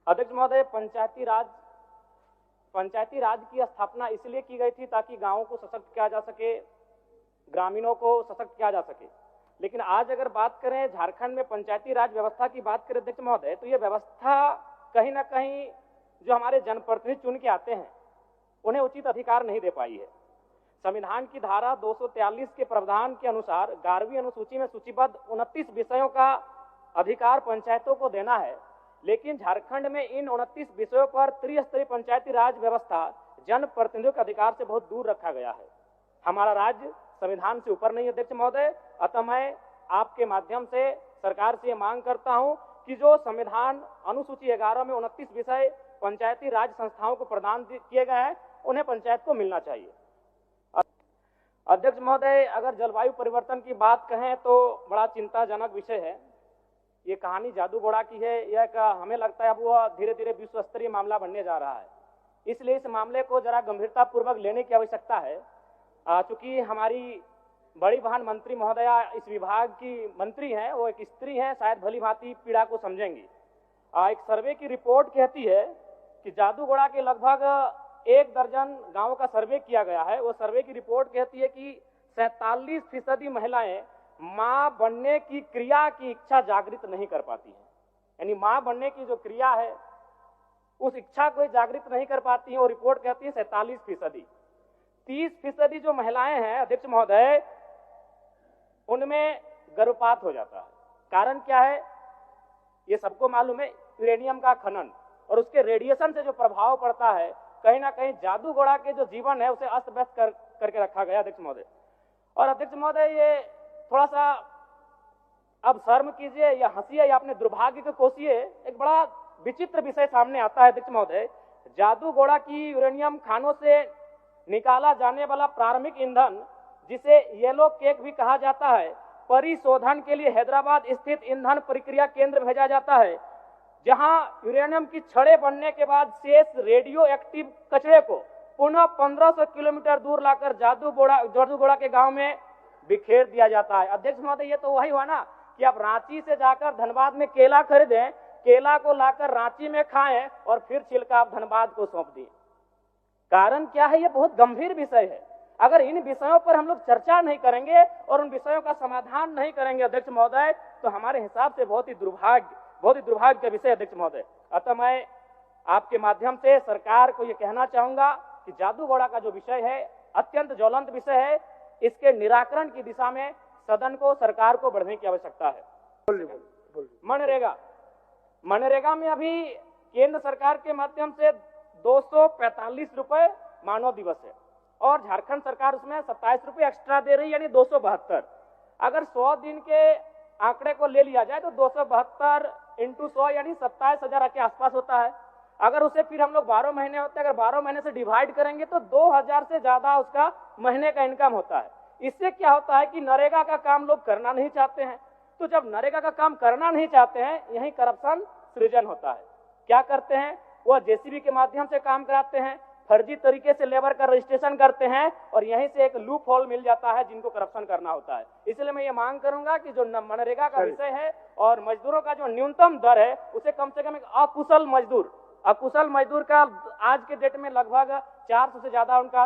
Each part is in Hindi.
अध्यक्ष महोदय, पंचायती राज की स्थापना इसलिए की गई थी ताकि गांवों को सशक्त किया जा सके, ग्रामीणों को सशक्त किया जा सके। लेकिन आज अगर बात करें झारखंड में पंचायती राज व्यवस्था की बात करें अध्यक्ष महोदय, तो ये व्यवस्था कहीं ना कहीं जो हमारे जनप्रतिनिधि चुन के आते हैं उन्हें उचित अधिकार नहीं दे पाई है। संविधान की धारा 243 के प्रावधान के अनुसार 11वीं अनुसूची में सूचीबद्ध 29 विषयों का अधिकार पंचायतों को देना है, लेकिन झारखंड में इन 29 विषयों पर त्रिस्तरीय पंचायती राज व्यवस्था जनप्रतिनिधियों के अधिकार से बहुत दूर रखा गया है। हमारा राज्य संविधान से ऊपर नहीं है अध्यक्ष महोदय। अतः मैं आपके माध्यम से सरकार से मांग करता हूं कि जो संविधान अनुसूची 11 में 29 विषय पंचायती राज संस्थाओं को प्रदान किए गए हैं उन्हें पंचायत को मिलना चाहिए। अध्यक्ष महोदय, अगर जलवायु परिवर्तन की बात कहें तो बड़ा चिंताजनक विषय है। ये कहानी जादू घोड़ा की है। यह हमें लगता है अब वह धीरे धीरे विश्व स्तरीय मामला बनने जा रहा है, इसलिए इस मामले को जरा गंभीरता पूर्वक लेने की आवश्यकता है। चूंकि हमारी बड़ी बहन मंत्री महोदया इस विभाग की मंत्री हैं, वो एक स्त्री हैं, शायद भली भांति पीड़ा को समझेंगी। एक सर्वे की रिपोर्ट कहती है कि जादू घोड़ा के लगभग 1 दर्जन गांवों का सर्वे किया गया है। वो सर्वे की रिपोर्ट कहती है कि 47% महिलाएं मां बनने की क्रिया की इच्छा जागृत नहीं कर पाती हैं। यानी मां बनने की जो क्रिया है उस इच्छा को जागृत नहीं कर पाती है। वो रिपोर्ट कहती है 47%। 30% जो महिलाएं हैं अध्यक्ष महोदय, उनमें गर्भपात हो जाता है। कारण क्या है ये सबको मालूम है, यूरेनियम का खनन और उसके रेडिएशन से जो प्रभाव पड़ता है, कहीं ना कहीं जादू घोड़ा के जो जीवन है उसे अस्त व्यस्त करके रखा गया अध्यक्ष महोदय। और अध्यक्ष महोदय, ये थोड़ा सा अब शर्म कीजिए या हंसिए या अपने दुर्भाग्य को कोसिए, एक बड़ा विचित्र विषय सामने आता है अध्यक्ष महोदय। जादू घोड़ा की यूरेनियम खानों से निकाला जाने वाला प्रारंभिक ईंधन, जिसे येलो केक भी कहा जाता है, परिशोधन के लिए हैदराबाद स्थित ईंधन प्रक्रिया केंद्र भेजा जाता है, जहां यूरेनियम की छड़ें बनने के बाद शेष रेडियो एक्टिव कचरे को पुनः 1500 किलोमीटर दूर लाकर जादू घोड़ा के गांव में बिखेर दिया जाता है। अध्यक्ष महोदय, ये तो वही हुआ ना कि आप रांची से जाकर धनबाद में केला खरीदें, केला को लाकर रांची में खाएं और फिर छिलका आप धनबाद को सौंप दिए। कारण क्या है? ये बहुत गंभीर विषय है। अगर इन विषयों पर हम लोग चर्चा नहीं करेंगे और उन विषयों का समाधान नहीं करेंगे अध्यक्ष महोदय, तो हमारे हिसाब से बहुत ही दुर्भाग्य का विषय अध्यक्ष महोदय। अतः मैं आपके माध्यम से सरकार को ये कहना चाहूंगा कि जादू घोड़ा का जो विषय है अत्यंत ज्वलंत विषय है, इसके निराकरण की दिशा में सदन को, सरकार को बढ़ने की आवश्यकता है। मनरेगा में अभी केंद्र सरकार के माध्यम से 245 रुपए मानव दिवस है और झारखंड सरकार उसमें 27 रुपए एक्स्ट्रा दे रही है, यानी 272। अगर 100 दिन के आंकड़े को ले लिया जाए तो 272 × 100 यानी 27,000 के आसपास होता है। अगर उसे फिर हम लोग 12 महीने होते हैं, अगर 12 महीने से डिवाइड करेंगे तो 2000 से ज्यादा उसका महीने का इनकम होता है। इससे क्या होता है कि नरेगा का काम लोग करना नहीं चाहते हैं। तो जब नरेगा का काम करना नहीं चाहते हैं, यही करप्शन सृजन होता है। क्या करते हैं? वह जेसीबी के माध्यम से काम कराते हैं, फर्जी तरीके से लेबर का रजिस्ट्रेशन करते हैं और यहीं से एक लूप होल मिल जाता है जिनको करप्शन करना होता है। इसलिए मैं ये मांग करूंगा कि जो मनरेगा का विषय है और मजदूरों का जो न्यूनतम दर है उसे कम से कम एक अकुशल मजदूर का आज के डेट में लगभग 400 से ज्यादा उनका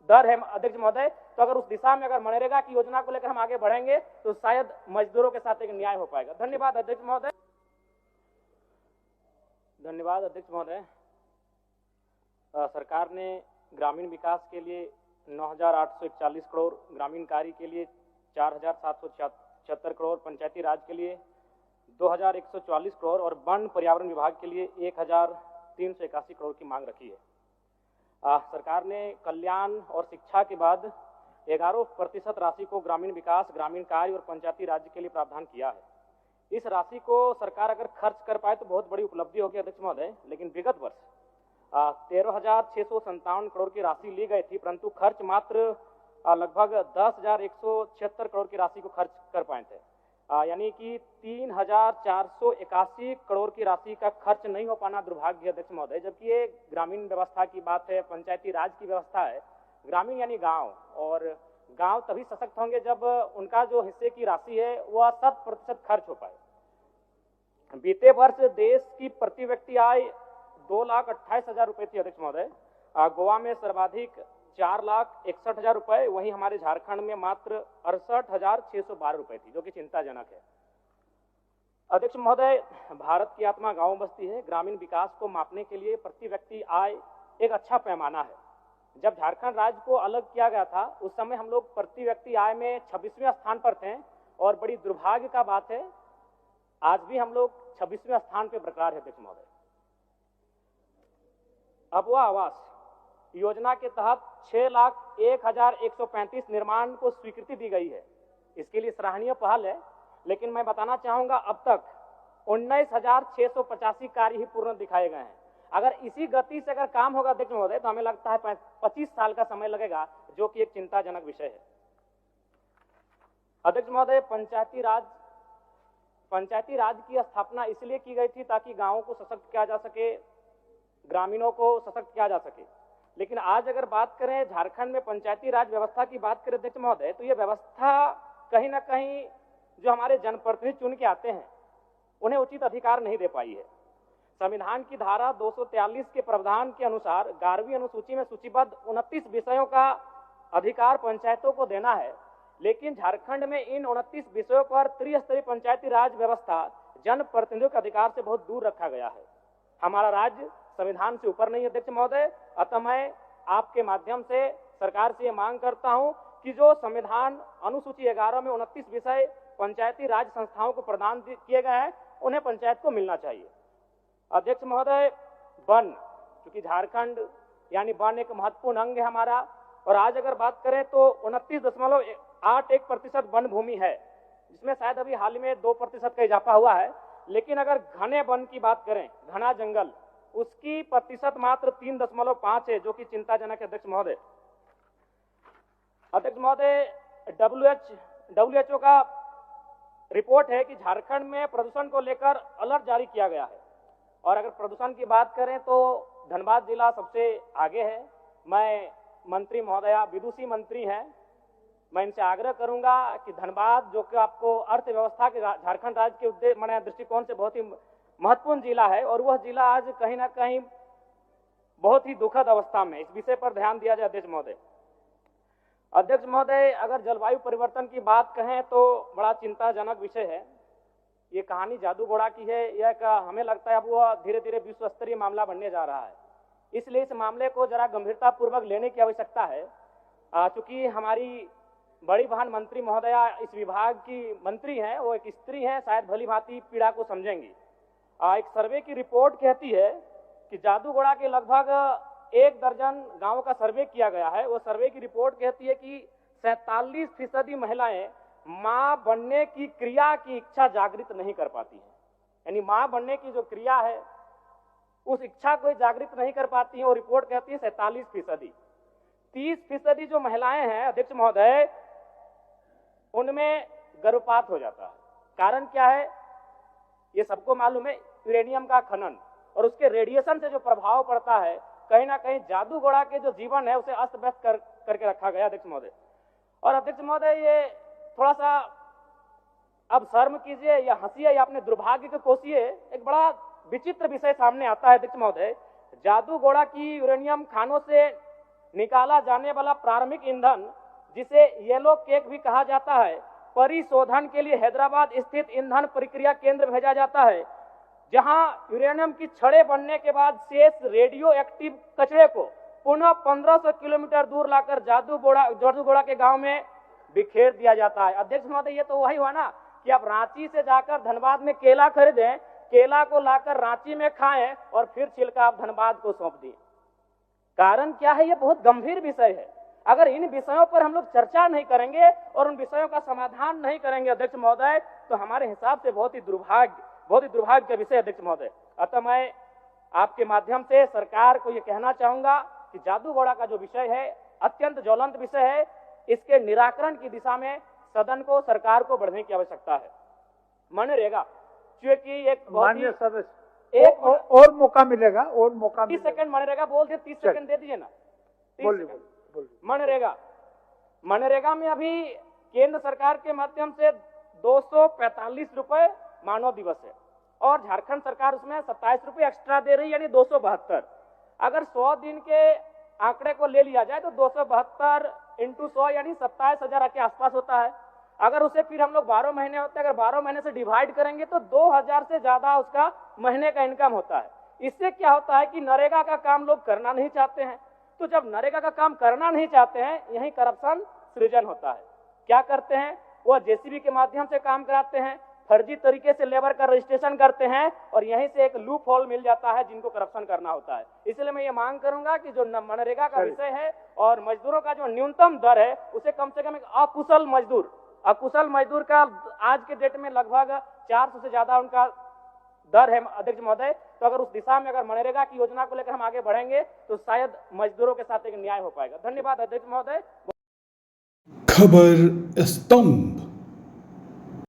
दर है अध्यक्ष महोदय। तो अगर उस दिशा में अगर मनरेगा की योजना को लेकर हम आगे बढ़ेंगे तो शायद मजदूरों के साथ एक न्याय हो पाएगा। धन्यवाद अध्यक्ष महोदय। धन्यवाद अध्यक्ष महोदय। सरकार ने ग्रामीण विकास के लिए 9,841 करोड़, ग्रामीण कार्य के लिए 4,776 करोड़, पंचायती राज के लिए 2,144 करोड़ और वन पर्यावरण विभाग के लिए 1,381 करोड़ की मांग रखी है। सरकार ने कल्याण और शिक्षा के बाद 11% राशि को ग्रामीण विकास, ग्रामीण कार्य और पंचायती राज्य के लिए प्रावधान किया है। इस राशि को सरकार अगर खर्च कर पाए तो बहुत बड़ी उपलब्धि होगी अध्यक्ष महोदय। लेकिन विगत वर्ष 13,657 करोड़ की राशि ली गई थी, परंतु खर्च मात्र लगभग 10,176 करोड़ की राशि को खर्च कर पाए थे। यानी कि 3,481 करोड़ की राशि का खर्च नहीं हो पाना दुर्भाग्य अध्यक्ष महोदय। जबकि ये ग्रामीण व्यवस्था की बात है, पंचायती राज की व्यवस्था है। ग्रामीण यानी गांव, और गांव तभी सशक्त होंगे जब उनका जो हिस्से की राशि है वह 100% खर्च हो पाए। बीते वर्ष देश की प्रति व्यक्ति आय 2,28,000 रुपए थी अध्यक्ष महोदय। गोवा में सर्वाधिक 4,61,000 रुपए, वहीं हमारे झारखंड में मात्र 68,612 रुपए थी, जो कि चिंताजनक है। अध्यक्ष महोदय, भारत की आत्मा गांव बस्ती है। ग्रामीण विकास को मापने के लिए प्रति व्यक्ति आय एक अच्छा पैमाना है। जब झारखंड राज्य को अलग किया गया था उस समय हम लोग प्रति व्यक्ति आय में 26वें स्थान पर थे, और बड़ी दुर्भाग्य का बात है आज भी हम लोग 26वें स्थान पर बरकरार है। अध्यक्ष महोदय, अबुआ आवास योजना के तहत 6,01,135 निर्माण को स्वीकृति दी गई है। इसके लिए सराहनीय पहल है, लेकिन मैं बताना चाहूंगा अब तक 19,685 कार्य ही पूर्ण दिखाए गए हैं। अगर इसी गति से अगर काम होगा अध्यक्ष महोदय तो हमें लगता है 25 साल का समय लगेगा, जो कि एक चिंताजनक विषय है। अध्यक्ष महोदय, पंचायती राज की स्थापना इसलिए की गई थी ताकि गांवों को सशक्त किया जा सके, ग्रामीणों को सशक्त किया जा सके। लेकिन आज अगर बात करें झारखंड में पंचायती राज व्यवस्था की बात करें अध्यक्ष महोदय, तो ये व्यवस्था कहीं ना कहीं जो हमारे जनप्रतिनिधि चुन के आते हैं उन्हें उचित अधिकार नहीं दे पाई है। संविधान की धारा 243 के प्रावधान के अनुसार 11वीं अनुसूची में सूचीबद्ध 29 विषयों का अधिकार पंचायतों को देना है, लेकिन झारखंड में इन 29 विषयों पर त्रिस्तरीय पंचायती राज व्यवस्था जनप्रतिनिधियों के अधिकार से बहुत दूर रखा गया है। हमारा राज्य संविधान से ऊपर नहीं है अध्यक्ष महोदय। अतः मैं आपके माध्यम से सरकार से ये मांग करता हूं कि जो संविधान अनुसूची 11 में 29 विषय पंचायती राज संस्थाओं को प्रदान किए गए हैं उन्हें पंचायत को मिलना चाहिए। अध्यक्ष महोदय, वन, क्योंकि झारखंड यानी वन एक महत्वपूर्ण अंग है हमारा, और आज अगर बात करें तो 29.81% वन भूमि है, जिसमें शायद अभी हाल में 2% का इजाफा हुआ है। लेकिन अगर घने वन की बात करें, घना जंगल, उसकी प्रतिशत मात्र 3.5 है, जो कि चिंताजनक है। अध्यक्ष महोदय, WHO का रिपोर्ट है कि झारखंड में प्रदूषण को लेकर अलर्ट जारी किया गया है, और अगर प्रदूषण की बात करें तो धनबाद जिला सबसे आगे है। मैं मंत्री महोदया विदुषी मंत्री हैं, मैं इनसे आग्रह करूंगा कि धनबाद, जो कि आपको अर्थव्यवस्था के झारखंड राज्य के दृष्टिकोण से बहुत ही महत्वपूर्ण जिला है, और वह जिला आज कहीं ना कहीं बहुत ही दुखद अवस्था में, इस विषय पर ध्यान दिया जाए। अध्यक्ष महोदय, अगर जलवायु परिवर्तन की बात कहें तो बड़ा चिंताजनक विषय है। ये कहानी जादू घोड़ा की है, यह हमें लगता है अब वह धीरे धीरे विश्व स्तरीय मामला बनने जा रहा है। इसलिए इस मामले को जरा गंभीरता पूर्वक लेने की आवश्यकता है। चूंकि हमारी बड़ी बहन मंत्री महोदया इस विभाग की मंत्री हैं, वो एक स्त्री हैं, शायद भली भांति पीड़ा को समझेंगी। एक सर्वे की रिपोर्ट कहती है कि जादू घोड़ा के लगभग 1 दर्जन गांवों का सर्वे किया गया है। वो सर्वे की रिपोर्ट कहती है कि 47% महिलाएं मां बनने की क्रिया की इच्छा जागृत नहीं कर पाती है। यानी मां बनने की जो क्रिया है उस इच्छा को जागृत नहीं कर पाती है। वो रिपोर्ट कहती है 47%। 30% जो महिलाएं हैं अध्यक्ष महोदय, उनमें गर्भपात हो जाता है। कारण क्या है ये सबको मालूम है, यूरेनियम का खनन और उसके रेडिएशन से जो प्रभाव पड़ता है, कहीं ना कहीं जादू घोड़ा के जो जीवन है उसे अस्त व्यस्त करके रखा गया अध्यक्ष महोदय। और अध्यक्ष महोदय, ये थोड़ा सा अब शर्म कीजिए या हंसिए या अपने दुर्भाग्य को कोसिए, एक बड़ा विचित्र विषय सामने आता है अध्यक्ष महोदय। जादू घोड़ा की यूरेनियम खानों से निकाला जाने वाला प्रारंभिक ईंधन, जिसे येलो केक भी कहा जाता है, परिशोधन के लिए हैदराबाद स्थित ईंधन प्रक्रिया केंद्र भेजा जाता है, जहां यूरेनियम की छड़ें बनने के बाद शेष रेडियो एक्टिव कचरे को पुनः 1500 किलोमीटर दूर लाकर जादू घोड़ा के गांव में बिखेर दिया जाता है। अध्यक्ष महोदय, ये तो वही हुआ ना कि आप रांची से जाकर धनबाद में केला खरीदें, केला को लाकर रांची में खाएं और फिर छिलका आप धनबाद को सौंप दिए। कारण क्या है? ये बहुत गंभीर विषय है। अगर इन विषयों पर हम लोग चर्चा नहीं करेंगे और उन विषयों का समाधान नहीं करेंगे अध्यक्ष महोदय, तो हमारे हिसाब से बहुत ही दुर्भाग्य का विषय अध्यक्ष महोदय। अतः मैं आपके माध्यम से सरकार को ये कहना चाहूंगा कि जादू घोड़ा का जो विषय है अत्यंत ज्वलंत विषय है, इसके निराकरण की दिशा में सदन को, सरकार को बढ़ने की आवश्यकता है। मनरेगा, क्योंकि एक माननीय सदस्य एक और मौका मिलेगा, और मौका 30 सेकंड मनरेगा बोल दिए, 30 सेकंड दे दीजिए ना। मनरेगा में अभी केंद्र सरकार के माध्यम से 245 रुपए मानव दिवस है और झारखंड सरकार उसमें 27 रुपये एक्स्ट्रा दे रही है, यानी 272। अगर 100 दिन के आंकड़े को ले लिया जाए तो 272 इंटू 100 यानी 27,000 के आसपास होता है। अगर उसे फिर हम लोग 12 महीने होते हैं, अगर 12 महीने से डिवाइड करेंगे तो 2,000 से ज्यादा उसका महीने का इनकम होता है। इससे क्या होता है कि नरेगा का काम लोग करना नहीं चाहते हैं, तो जब नरेगा का काम करना नहीं चाहते हैं, यही करप्शन सृजन होता है। क्या करते हैं, वह जेसीबी के माध्यम से काम कराते हैं, फर्जी तरीके से लेबर का रजिस्ट्रेशन करते हैं और यहीं से एक लूप होल मिल जाता है जिनको करप्शन करना होता है। इसलिए मैं ये मांग करूंगा कि जो मनरेगा का विषय है और मजदूरों का जो न्यूनतम दर है उसे कम से कम एक अकुशल मजदूर का आज के डेट में लगभग 400 से ज्यादा उनका दर है अध्यक्ष महोदय। तो अगर उस दिशा में अगर मनरेगा की योजना को लेकर हम आगे बढ़ेंगे तो शायद मजदूरों के साथ एक न्याय हो पाएगा। धन्यवाद अध्यक्ष महोदय। खबर स्तंभ।